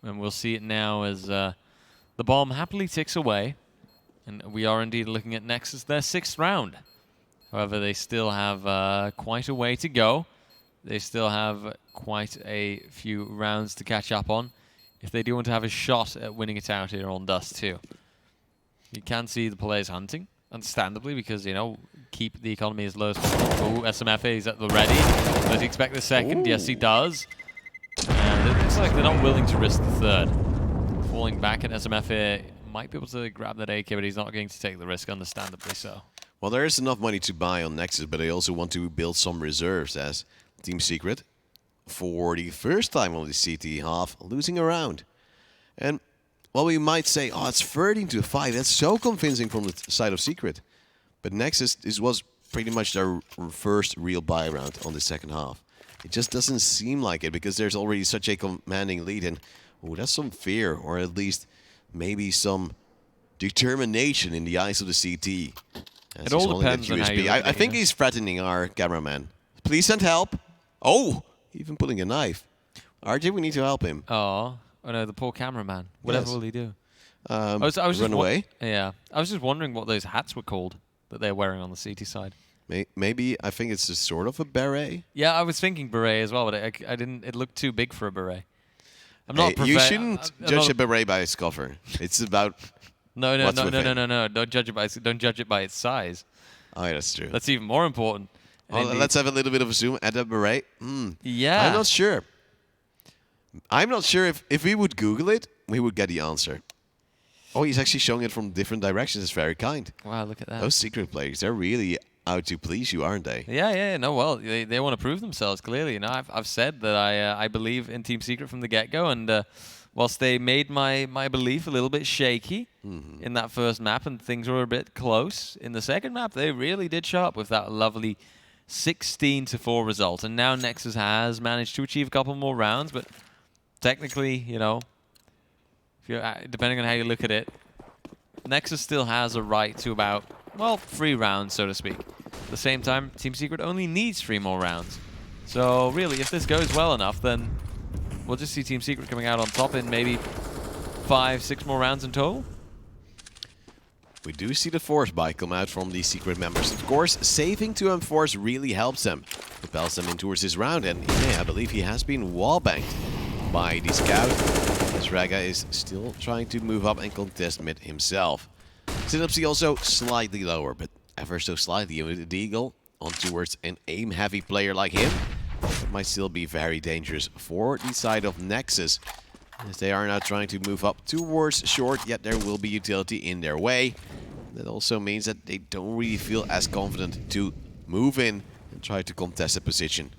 And we'll see it now as the bomb happily ticks away. And we are indeed looking at Nexus, their 6th round. However, they still have quite a way to go. They still have quite a few rounds to catch up on if they do want to have a shot at winning it out here on Dust 2. You can see the players hunting, understandably, because, you know, keep the economy as low as possible. Ooh, SMF is at the ready. Does he expect the second? Ooh. Yes, he does. And it looks like they're not willing to risk the third. Falling back at SMF here, might be able to grab that AK, but he's not going to take the risk, understandably so. Well, there is enough money to buy on Nexus, but they also want to build some reserves, as Team Secret, for the first time on the CT half, losing a round. And, well, we might say, oh, it's 13-5. That's so convincing from the side of Secret. But Nexus, this was pretty much their first real buy round on the second half. It just doesn't seem like it, because there's already such a commanding lead. And, oh, that's some fear, or at least maybe some determination in the eyes of the CT. It all depends on how you I think he's threatening our cameraman. Please send help. Oh, even pulling a knife. RJ, we need to help him. Oh no, the poor cameraman. Whatever will he do? I was run away? Yeah. I was just wondering what those hats were called that they're wearing on the CT side. Maybe I think it's a sort of a beret. Yeah, I was thinking beret as well, but I didn't. It looked too big for a beret. I'm not. You shouldn't I'm judge not a beret by its cover. It's about no, no, what's no, no, no, within. no, no. Don't judge it by its size. Oh, yeah, that's true. That's even more important. Well, let's have a little bit of a zoom at the beret. Yeah. I'm not sure. I'm not sure if we would Google it, we would get the answer. Oh, he's actually showing it from different directions. It's very kind. Wow, look at that. Those secret players, they're really out to please you, aren't they? Yeah. No, well, they want to prove themselves clearly. You know, I've said that I believe in Team Secret from the get-go, and whilst they made my belief a little bit shaky in that first map, and things were a bit close in the second map, they really did show up with that lovely 16-4 result. And now Nexus has managed to achieve a couple more rounds, but technically, you know, if you're, depending on how you look at it, Nexus still has a right to about, well, 3 rounds, so to speak. At the same time, Team Secret only needs 3 more rounds. So really, if this goes well enough, then we'll just see Team Secret coming out on top in maybe 5, 6 more rounds in total. We do see the Force Bike come out from the secret members. Of course, saving to M-Force really helps them. Propels them in towards this round, and I believe he has been wallbanged by the scout. As Raga is still trying to move up and contest mid himself. Synapsy also slightly lower, but ever so slightly with the Eagle on towards an aim-heavy player like him. It might still be very dangerous for the side of Nexus, as they are now trying to move up towards short, yet there will be utility in their way. That also means that they don't really feel as confident to move in and try to contest a position.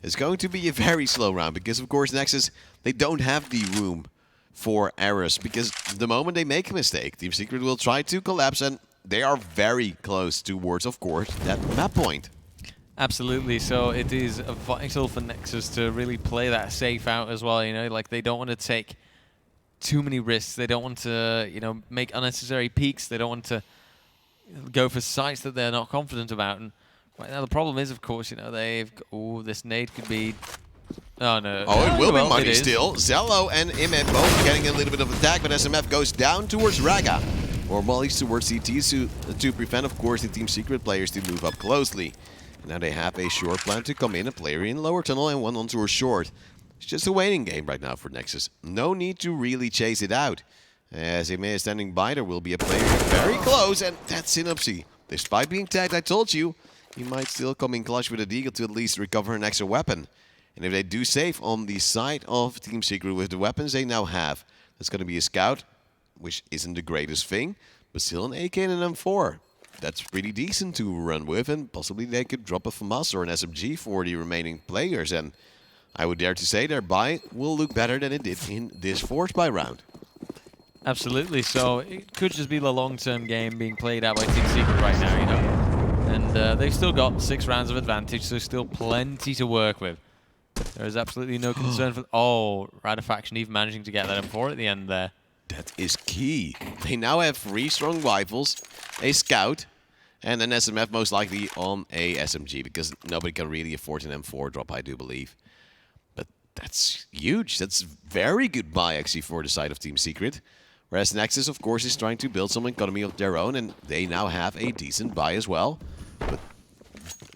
It's going to be a very slow round, because of course Nexus, they don't have the room for errors, because the moment they make a mistake, Team Secret will try to collapse, and they are very close towards, of course, that map point. Absolutely. So it is vital for Nexus to really play that safe out as well. You know, like they don't want to take too many risks. They don't want to, you know, make unnecessary peaks. They don't want to go for sites that they're not confident about. And right now the problem is, of course, you know, this nade could be. Oh no. Oh, it will well, be money still. Zello and Imet both getting a little bit of attack, but SMF goes down towards Raga. Or mollies towards CT to prevent, of course, the Team Secret players to move up closely. And now they have a short plan to come in, a player in lower tunnel and one onto a short. It's just a waiting game right now for Nexus. No need to really chase it out. As Ime is standing by, there will be a player very close, and that's Synapsy. Despite being tagged, I told you, he might still come in clutch with a Deagle to at least recover an extra weapon. And if they do save on the side of Team Secret with the weapons they now have, that's going to be a Scout, which isn't the greatest thing, but still an AK and an M4. That's pretty decent to run with, and possibly they could drop a FAMAS or an SMG for the remaining players. And I would dare to say their buy will look better than it did in this Force Buy round. Absolutely. So it could just be the long-term game being played out by Team Secret right now, you know. And they've still got 6 rounds of advantage, so still plenty to work with. There is absolutely no concern for... Oh, Radifaction even managing to get that M4 at the end there. That is key. They now have 3 strong rifles, a Scout, and an SMF most likely on a SMG, because nobody can really afford an M4 drop, I do believe. But that's huge. That's very good buy, actually, for the side of Team Secret. Whereas Nexus, of course, is trying to build some economy of their own, and they now have a decent buy as well. But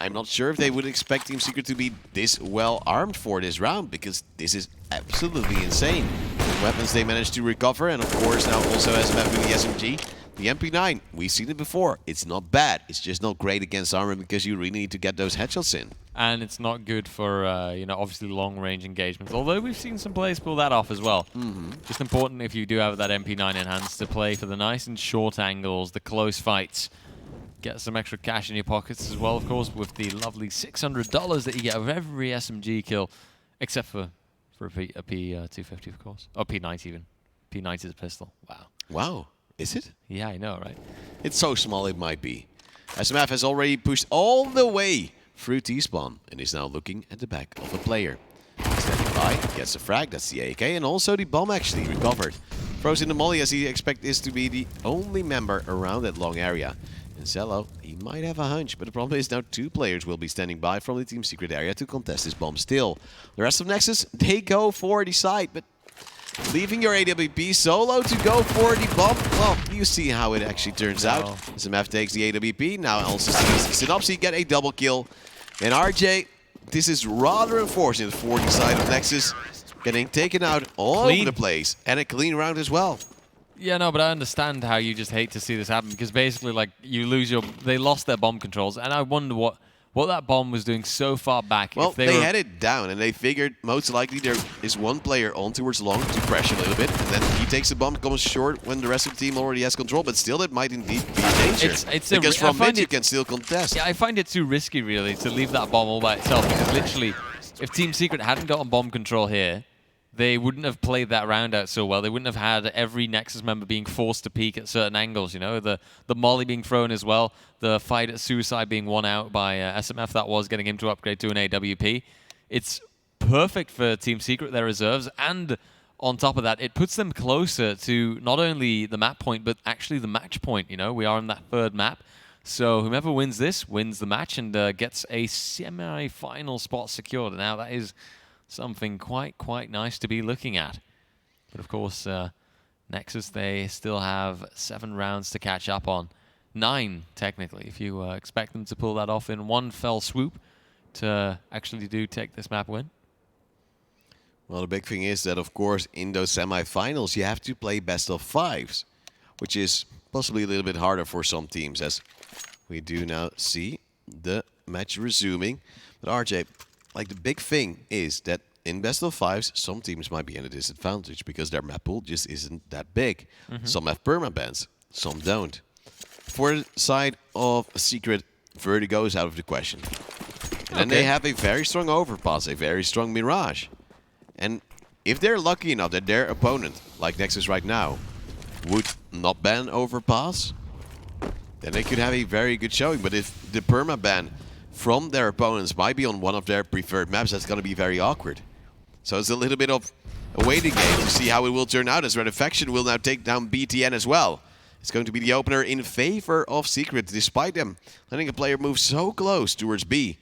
I'm not sure if they would expect Team Secret to be this well armed for this round, because this is absolutely insane. The weapons they managed to recover, and of course now also SMF with the SMG. The MP9, we've seen it before. It's not bad. It's just not great against armor, because you really need to get those headshots in. And it's not good for, you know, obviously long-range engagements. Although we've seen some players pull that off as well. Just important if you do have that MP9 in hands to play for the nice and short angles, the close fights. Get some extra cash in your pockets as well, of course, with the lovely $600 that you get with every SMG kill, except for a P250, of course. Or P90 even. P90 is a pistol. Wow. Wow. Is it? Yeah, I know, right? It's so small it might be. SMF has already pushed all the way through T-spawn and is now looking at the back of a player. Standing by, gets a frag, that's the AK, and also the bomb actually recovered. Throws in the molly as he expects this to be the only member around that long area. And Zello, he might have a hunch, but the problem is now 2 players will be standing by from the Team Secret area to contest this bomb still. The rest of Nexus, they go for the side, but leaving your AWP solo to go for the bomb. Well, you see how it actually turns out. SMF takes the AWP, now also sees Synopsy get a double kill. And RJ, this is rather unfortunate for the side of Nexus, getting taken out all over the place. And a clean round as well. Yeah, no, but I understand how you just hate to see this happen, because basically, like, you lose your... They lost their bomb controls, and I wonder what that bomb was doing so far back. Well, if they had it down, and they figured most likely there is one player on towards long to pressure a little bit, and then he takes the bomb, comes short when the rest of the team already has control, but still that might indeed be a danger. Because from mid you can still contest. Yeah, I find it too risky, really, to leave that bomb all by itself, because literally, if Team Secret hadn't gotten bomb control here, they wouldn't have played that round out so well. They wouldn't have had every Nexus member being forced to peek at certain angles, you know, the molly being thrown as well, the fight at Suicide being won out by SMF, that was getting him to upgrade to an AWP. It's perfect for Team Secret, their reserves, and on top of that, it puts them closer to not only the map point, but actually the match point, you know. We are on that third map. So whomever wins this wins the match and gets a semi-final spot secured. Now that is something quite nice to be looking at. But of course, Nexus, they still have 7 rounds to catch up on. 9, technically, if you expect them to pull that off in one fell swoop to actually take this map win. Well, the big thing is that, of course, in those semi-finals, you have to play best of 5s, which is possibly a little bit harder for some teams, as we do now see the match resuming. But RJ, like, the big thing is that in best of 5s, some teams might be at a disadvantage because their map pool just isn't that big. Some have permabans, some don't. For the side of Secret, Vertigo is out of the question. And then they have a very strong Overpass, a very strong Mirage. And if they're lucky enough that their opponent, like Nexus right now, would not ban Overpass, then they could have a very good showing. But if the permaban from their opponents might be on one of their preferred maps, that's going to be very awkward. So it's a little bit of a waiting game to see how it will turn out, as Red Faction will now take down BTN as well. It's going to be the opener in favor of Secret, despite them letting a player move so close towards B.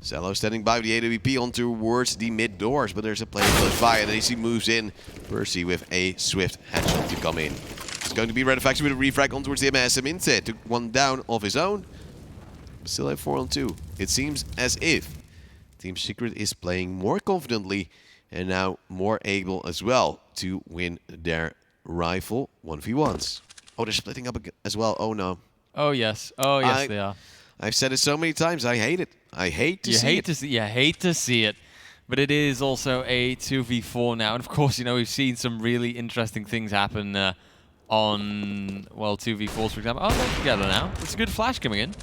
Cello standing by with the AWP on towards the mid doors, but there's a player close by, and AC moves in. Percy with a swift headshot to come in. It's going to be Red Faction with a refrag on towards the MSM instead. Took one down of his own. Still at 4-on-2. It seems as if Team Secret is playing more confidently and now more able as well to win their rifle 1v1s. Oh, they're splitting up as well. Oh, no. Oh, yes. Oh, yes, they are. I've said it so many times. I hate it. I hate to see it. You hate to see it. But it is also a 2v4 now. And, of course, you know, we've seen some really interesting things happen on, well, 2v4s, for example. Oh, they're together now. It's a good flash coming in.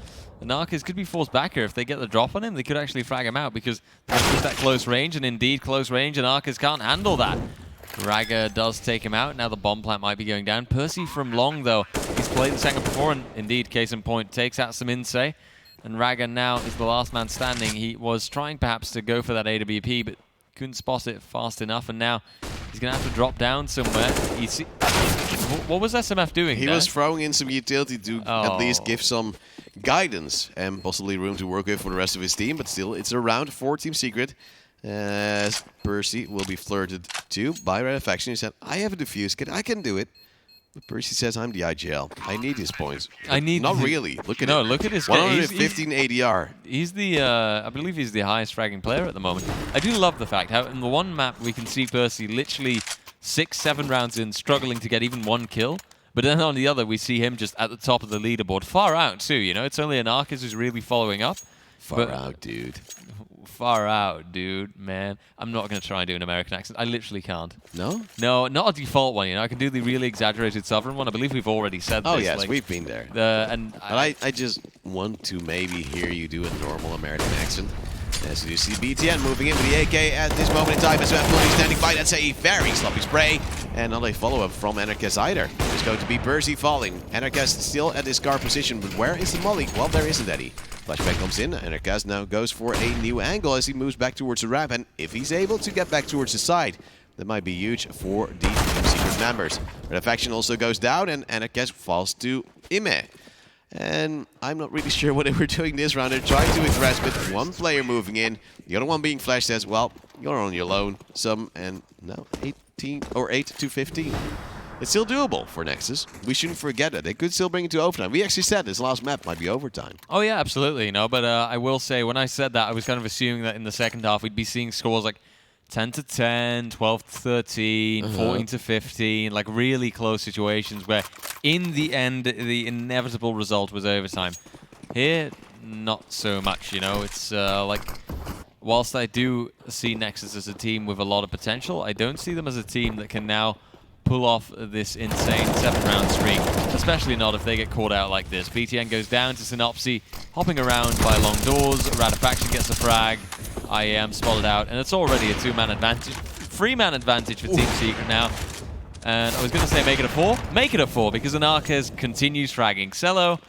The Narcos could be forced back here. If they get the drop on him, they could actually frag him out, because they're going to push that close range, and indeed close range, and Arcus can't handle that. Raga does take him out. Now the bomb plant might be going down. Percy from long, though. He's played the second before, and indeed, case in point, takes out some Insay. And Raga now is the last man standing. He was trying perhaps to go for that AWP, but couldn't spot it fast enough, and now he's going to have to drop down somewhere. What was SMF doing He was throwing in some utility to at least give some guidance and possibly room to work with for the rest of his team, but still, it's a round for Team Secret. As Percy will be flirted to by Red Faction. He said, I have a defuse kit, I can do it. But Percy says, I'm the IGL. I need his points. Not really. Look at him. Look at his 115 ADR. He's the, I believe he's the highest fragging player at the moment. I do love the fact how in the one map we can see Percy literally 6-7 rounds in, struggling to get even one kill. But then on the other, we see him just at the top of the leaderboard. Far out, too, you know? It's only an Arcus who's really following up. Far out, dude. Far out, dude, man. I'm not going to try and do an American accent. I literally can't. No? No, not a default one, you know. I can do the really exaggerated Southern one. I believe we've already said this. Oh, yes, like, we've been there. I just want to maybe hear you do a normal American accent. As you see BTN moving in with the AK at this moment in time. SMF will be standing by. That's a very sloppy spray. And not a follow-up from Anarchist either. It's going to be Percy falling. Anarchist still at his car position, but where is the molly? Well, there isn't any. Flashbang comes in. Anarchist now goes for a new angle as he moves back towards the ramp. And if he's able to get back towards the side, that might be huge for the Team Secret members. Red Faction also goes down, and Anarchist falls to Ime. And I'm not really sure what they were doing this round. They're trying to address with one player moving in, the other one being flashed as well. You're on your own. And now 18 or 8 to 15. It's still doable for Nexus. We shouldn't forget it. They could still bring it to overtime. We actually said this last map might be overtime. Oh yeah, absolutely. But I will say, when I said that, I was kind of assuming that in the second half we'd be seeing scores like 10 to 10, 12 to 13, 14 to 15, like really close situations where in the end the inevitable result was overtime. Here, not so much, It's like, whilst I do see Nexus as a team with a lot of potential, I don't see them as a team that can now pull off this insane 7-round streak, especially not if they get caught out like this. BTN goes down to Synopsy, hopping around by long doors. Radafaction gets a frag. IAM spotted out, and it's already a 2-man advantage. 3-man advantage for Team Secret now. And I was going to say make it a 4. Make it a 4, because Anarchez continues fragging. Cello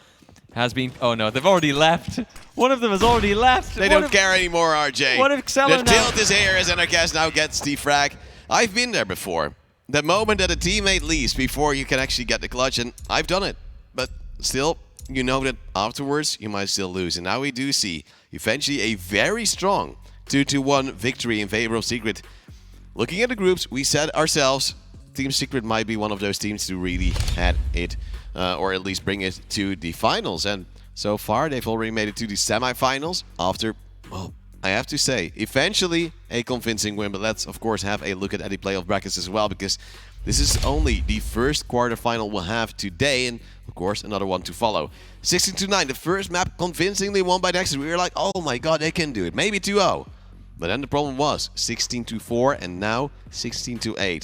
has been... Oh no, they've already left. One of them has already left. They don't care anymore, RJ. What if Cello The now... tilt is here as Anarchez now gets the frag. I've been there before. The moment that a teammate leaves before you can actually get the clutch, and I've done it. But still, you know that afterwards you might still lose. And now we do see eventually a very strong 2-1 victory in favor of Secret. Looking at the groups, we said ourselves, Team Secret might be one of those teams to really head it, or at least bring it to the finals. And so far, they've already made it to the semifinals after, well, I have to say, eventually a convincing win. But let's, of course, have a look at the playoff brackets as well, because this is only the first quarterfinal we'll have today, and of course, another one to follow. 16-9, the first map convincingly won by Nexus. We were like, oh my god, they can do it. Maybe 2-0. But then the problem was 16-4 and now 16-8.